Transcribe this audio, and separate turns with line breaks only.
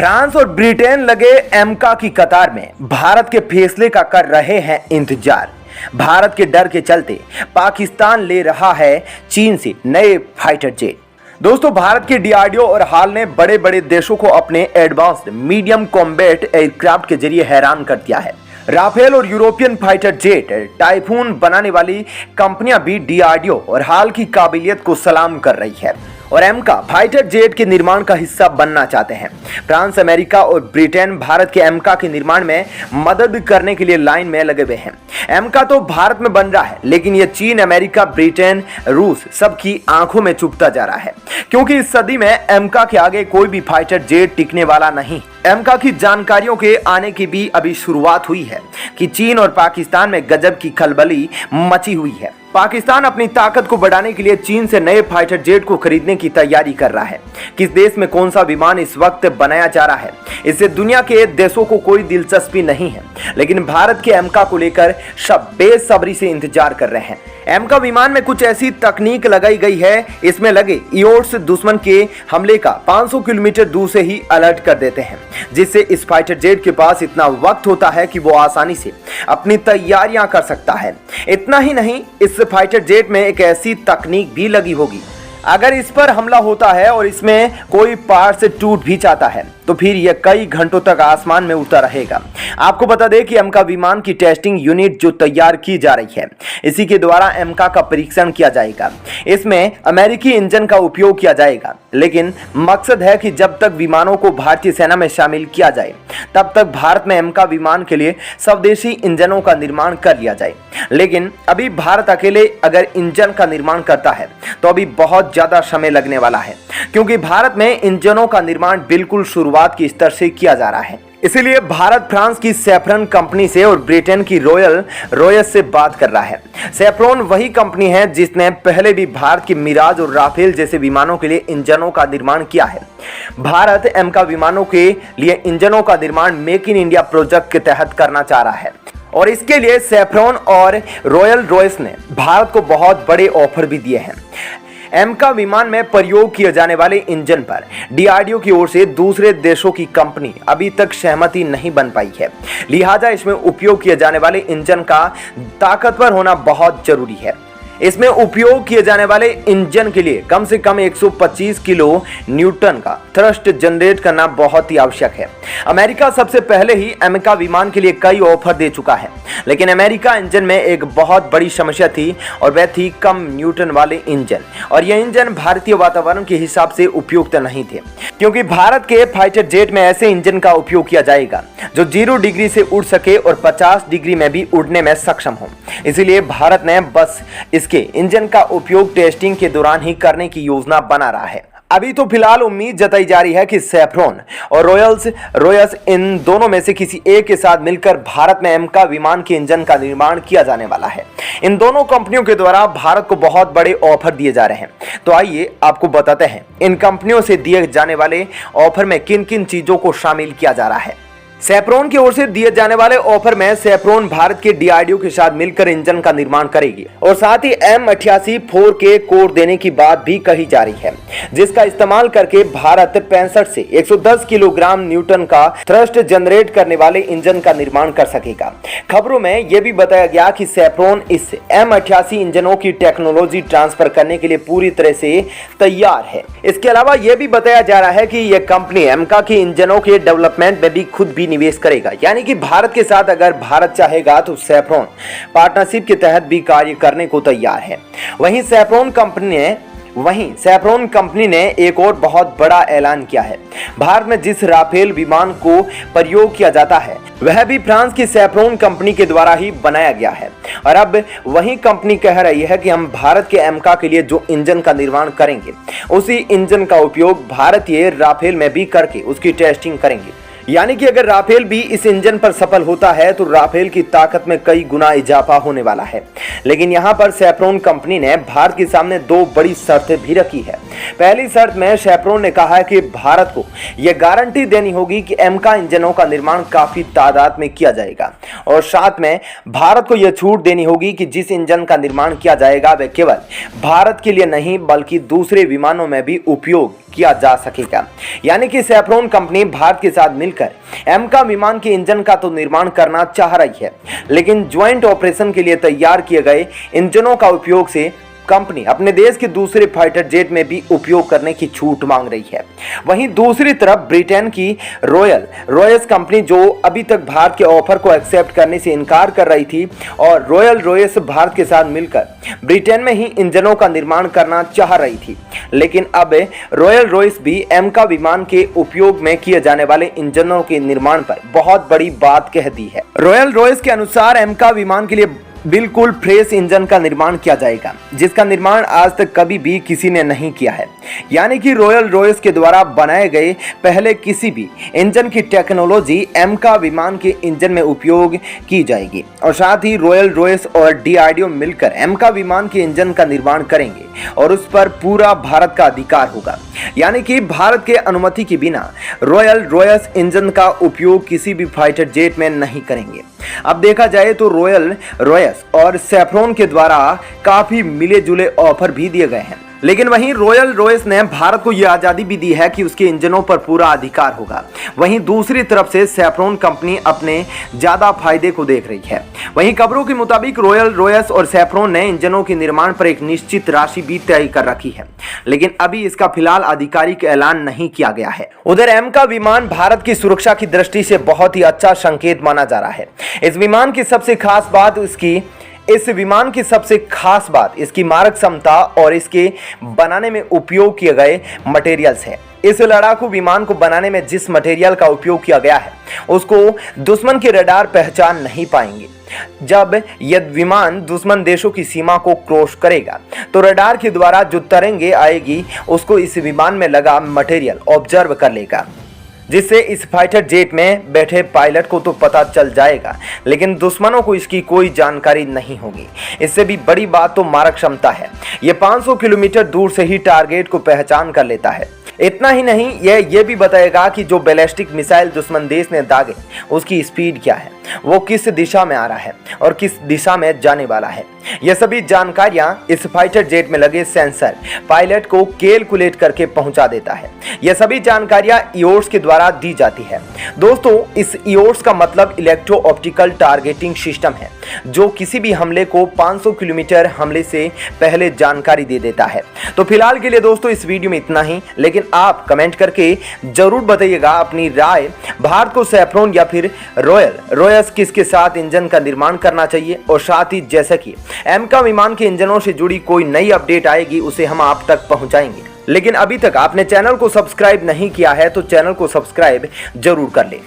France और Britain लगे एमका की कतार में भारत के फैसले का कर रहे हैं इंतजार। भारत के डर के चलते पाकिस्तान ले रहा है चीन से नए फाइटर जेट। दोस्तों, भारत के डीआरडीओ और हाल ने बड़े बड़े देशों को अपने एडवांस्ड मीडियम कॉम्बैट एयरक्राफ्ट के जरिए हैरान कर दिया है। राफेल और यूरोपियन फाइटर जेट टाइफून बनाने वाली कंपनियां भी डीआरडीओ और हाल की काबिलियत को सलाम कर रही है और एमका फाइटर जेट के निर्माण का हिस्सा बनना चाहते हैं। फ्रांस, अमेरिका और ब्रिटेन भारत के एमका के निर्माण में मदद करने के लिए लाइन में लगे हुए हैं। एमका तो भारत में बन रहा है, लेकिन यह चीन, अमेरिका, ब्रिटेन, रूस सबकी आंखों में चुभता जा रहा है, क्योंकि इस सदी में एमका के आगे कोई भी फाइटर जेट टिकने वाला नहीं। एमका की जानकारियों के आने की भी अभी शुरुआत हुई है कि चीन और पाकिस्तान में गजब की खलबली मची हुई है। पाकिस्तान अपनी ताकत को बढ़ाने के लिए चीन से नए फाइटर जेट को खरीदने की तैयारी कर रहा है। किस देश में कौन सा विमान इस वक्त बनाया जा रहा है, इससे दुनिया के देशों को कोई दिलचस्पी नहीं है, लेकिन भारत के एमका को लेकर सब बेसब्री से इंतजार कर रहे हैं। एमका विमान में कुछ ऐसी तकनीक लगाई गई है, इसमें लगे ईओट्स दुश्मन के हमले का 500 किलोमीटर दूर से ही अलर्ट कर देते हैं, जिससे इस फाइटर जेट के पास इतना वक्त होता है कि वो आसानी से अपनी तैयारियां कर सकता है। इतना ही नहीं, इस फाइटर जेट में एक ऐसी तकनीक भी लगी होगी, अगर इस पर हमला होता है और इसमें कोई पार्ट टूट भी जाता है तो फिर यह कई घंटों तक आसमान में उड़ता रहेगा। आपको बता दें कि एमका विमान की टेस्टिंग यूनिट जो तैयार की जा रही है, इसी के द्वारा एमका का परीक्षण किया जाएगा। इसमें अमेरिकी इंजन का उपयोग किया जाएगा, लेकिन मकसद है कि जब तक विमानों को भारतीय सेना में शामिल किया जाए तब तक भारत में एमका विमान के लिए स्वदेशी इंजनों का निर्माण कर लिया जाए। लेकिन अभी भारत अकेले अगर इंजन का निर्माण करता है तो अभी बहुत ज्यादा समय लगने वाला है, क्योंकि भारत में इंजनों का निर्माण बिल्कुल शुरुआत के स्तर से किया जा रहा है। इसीलिए भारत फ्रांस की सैफ्रन कंपनी से और ब्रिटेन की रॉयल रॉयस से बात कर रहा है। सैफ्रन वही कंपनी है जिसने पहले भी भारत की मिराज और राफेल जैसे विमानों के लिए इंजनों का निर्माण किया है। भारत एमका विमानों के लिए इंजनों का निर्माण मेक इन इंडिया प्रोजेक्ट के तहत करना चाह रहा है और इसके लिए सैफ्रन और रॉयल रॉयस ने भारत को बहुत बड़े ऑफर भी दिए हैं। एमका विमान में प्रयोग किए जाने वाले इंजन पर डीआरडीओ की ओर से दूसरे देशों की कंपनी अभी तक सहमति नहीं बन पाई है, लिहाजा इसमें उपयोग किए जाने वाले इंजन का ताकतवर होना बहुत जरूरी है। इसमें उपयोग किए जाने वाले इंजन के लिए कम से कम 125 किलो न्यूटन का थ्रस्ट जनरेट करना बहुत ही आवश्यक है। अमेरिका सबसे पहले ही एमका विमान के लिए कई ऑफर दे चुका है, लेकिन अमेरिका इंजन में एक बहुत बड़ी समस्या थी और वह थी कम न्यूटन वाले इंजन, और यह इंजन भारतीय वातावरण के हिसाब से उपयुक्त नहीं थे, क्योंकि भारत के फाइटर जेट में ऐसे इंजन का उपयोग किया जाएगा जो 0 डिग्री से उड़ सके और 50 डिग्री में भी उड़ने में सक्षम हो। इसीलिए भारत ने बस इसके इंजन का उपयोग टेस्टिंग के दौरान ही करने की योजना बना रहा है। अभी तो फिलहाल उम्मीद जताई जा रही है कि सैफ्रन और रॉयस इन दोनों में से किसी एक के साथ मिलकर भारत में एमका विमान के इंजन का निर्माण किया जाने वाला है। इन दोनों कंपनियों के द्वारा भारत को बहुत बड़े ऑफर दिए जा रहे हैं। तो आइए आपको बताते हैं इन कंपनियों से दिए जाने वाले ऑफर में किन किन चीजों को शामिल किया जा रहा है। सैफ्रन की ओर से दिए जाने वाले ऑफर में सैफ्रन भारत के डीआरडीओ के साथ मिलकर इंजन का निर्माण करेगी और साथ ही M88 4K कोर देने की बात भी कही जा रही है, जिसका इस्तेमाल करके भारत 65 से 110 किलोग्राम न्यूटन का थ्रस्ट जनरेट करने वाले इंजन का निर्माण कर सकेगा। खबरों में यह भी बताया गया कि सैफ्रन इस M88 इंजनों की टेक्नोलॉजी ट्रांसफर करने के लिए पूरी तरह से तैयार है। इसके अलावा यह भी बताया जा रहा है कि यह कंपनी एमका के इंजनों के डेवलपमेंट में भी खुद भी निवेश करेगा, यानी कि भारत के साथ अगर भारत चाहेगा तो सैफ्रन पार्टनरशिप के तहत भी कार्य करने को तैयार है। वहीं सैफ्रन कंपनी ने एक और बहुत बड़ा ऐलान किया है। भारत में जिस राफेल विमान को प्रयोग किया जाता है वह भी फ्रांस की सैफ्रन कंपनी के द्वारा ही बनाया गया है, और अब वही कंपनी कह रही है कि हम भारत के एमका के लिए जो इंजन का निर्माण करेंगे उसी इंजन का उपयोग भारतीय राफेल में भी करके उसकी टेस्टिंग करेंगे। यानी कि अगर राफेल भी इस इंजन पर सफल होता है तो राफेल की ताकत में कई गुना इजाफा होने वाला है। लेकिन यहाँ पर सैफ्रन कंपनी ने भारत के सामने 2 बड़ी शर्तें भी रखी है। पहली शर्त में सैफ्रन ने कहा है कि भारत को यह गारंटी देनी होगी कि एमका इंजनों का निर्माण काफी तादाद में किया जाएगा, और साथ में भारत को यह छूट देनी होगी कि जिस इंजन का निर्माण किया जाएगा वह केवल भारत के लिए नहीं बल्कि दूसरे विमानों में भी उपयोग किया जा सकेगा। यानी कि सैफ्रॉन कंपनी भारत के साथ मिलकर एमका विमान के इंजन का तो निर्माण करना चाह रही है, लेकिन ज्वाइंट ऑपरेशन के लिए तैयार किए गए इंजनों का उपयोग से कंपनी अपने देश के दूसरे फाइटर जेट में भी उपयोग करने की छूट मांग रही है। वहीं दूसरी तरफ ब्रिटेन की रॉयल रॉयस कंपनी, जो अभी तक भारत के ऑफर को एक्सेप्ट करने से इनकार कर रही थी, और रॉयल रॉयस भारत के साथ मिलकर ब्रिटेन में ही इंजनों का निर्माण करना चाह रही थी, लेकिन अब रॉयल रॉयस भी एमका विमान के उपयोग में किए जाने वाले इंजनों के निर्माण पर बहुत बड़ी बात कह दी है। रॉयल रॉयस के अनुसार एमका विमान के लिए बिल्कुल फ्रेश इंजन का निर्माण किया जाएगा, जिसका निर्माण आज तक कभी भी किसी ने नहीं किया है। यानी कि रॉयल रॉयस के द्वारा बनाए गए पहले किसी भी इंजन की टेक्नोलॉजी एमका विमान के इंजन में उपयोग की जाएगी, और साथ ही रॉयल रॉयस और डीआरडीओ मिलकर एमका विमान के इंजन का निर्माण करेंगे और उस पर पूरा भारत का अधिकार होगा। यानी कि भारत के अनुमति के बिना रॉयल रॉयस इंजन का उपयोग किसी भी फाइटर जेट में नहीं करेंगे। अब देखा जाए तो रॉयल रॉयस और सैफ्रॉन के द्वारा काफी मिले जुले ऑफर भी दिए गए हैं, लेकिन वहीं रॉयल रॉयस ने भारत को यह आजादी भी दी है कि उसके इंजनों पर पूरा अधिकार होगा। वहीं दूसरी तरफ से सैफ्रॉन कंपनी अपने ज्यादा फायदे को देख रही है। वहीं खबरों के मुताबिक रॉयल रॉयस और सैफ्रॉन ने इंजनों के निर्माण पर एक निश्चित राशि भी तय कर रखी है, लेकिन अभी इसका फिलहाल आधिकारिक ऐलान नहीं किया गया है। उधर एमका विमान भारत की सुरक्षा की दृष्टि से बहुत ही अच्छा संकेत माना जा रहा है। इस विमान की सबसे खास बात इसकी मारक क्षमता और इसके बनाने में उपयोग किए गए मटेरियल्स है। इस लड़ाकू विमान को बनाने में जिस मटेरियल का उपयोग किया गया है, उसको दुश्मन के रडार पहचान नहीं पाएंगे। जब यह विमान दुश्मन देशों की सीमा को क्रॉस करेगा, तो रडार के द्वारा जो तरंगे आएगी, उसको इस विमान में लगा मटेरियल ऑब्जर्व कर लेगा, जिससे इस फाइटर जेट में बैठे पायलट को तो पता चल जाएगा, लेकिन दुश्मनों को इसकी कोई जानकारी नहीं होगी। इससे भी बड़ी बात तो मारक क्षमता है। यह 500 किलोमीटर दूर से ही टारगेट को पहचान कर लेता है। इतना ही नहीं, यह भी बताएगा कि जो बैलिस्टिक मिसाइल दुश्मन देश ने दागे, उसकी स्पीड क्या है, वो किस दिशा में आ रहा है और किस दिशा में जाने वाला है। यह सभी जानकारियां इस फाइटर जेट में लगे सेंसर पायलट को कैलकुलेट करके पहुंचा देता है। यह सभी जानकारियां ईओएस के द्वारा दी जाती है। दोस्तों, इस ईओएस का मतलब इलेक्ट्रो ऑप्टिकल टारगेटिंग सिस्टम है, जो किसी भी हमले को 500 किलोमीटर हमले से पहले जानकारी दे देता है। तो फिलहाल के लिए दोस्तों इस वीडियो में इतना ही, लेकिन आप कमेंट करके जरूर बताइएगा अपनी राय। भारत को सैफ्रॉन या फिर रॉयल रॉयस किसके साथ इंजन का निर्माण करना चाहिए, और साथ ही जैसा कि एमका विमान के इंजनों से जुड़ी कोई नई अपडेट आएगी, उसे हम आप तक पहुंचाएंगे। लेकिन अभी तक आपने चैनल को सब्सक्राइब नहीं किया है, तो चैनल को सब्सक्राइब जरूर कर ले।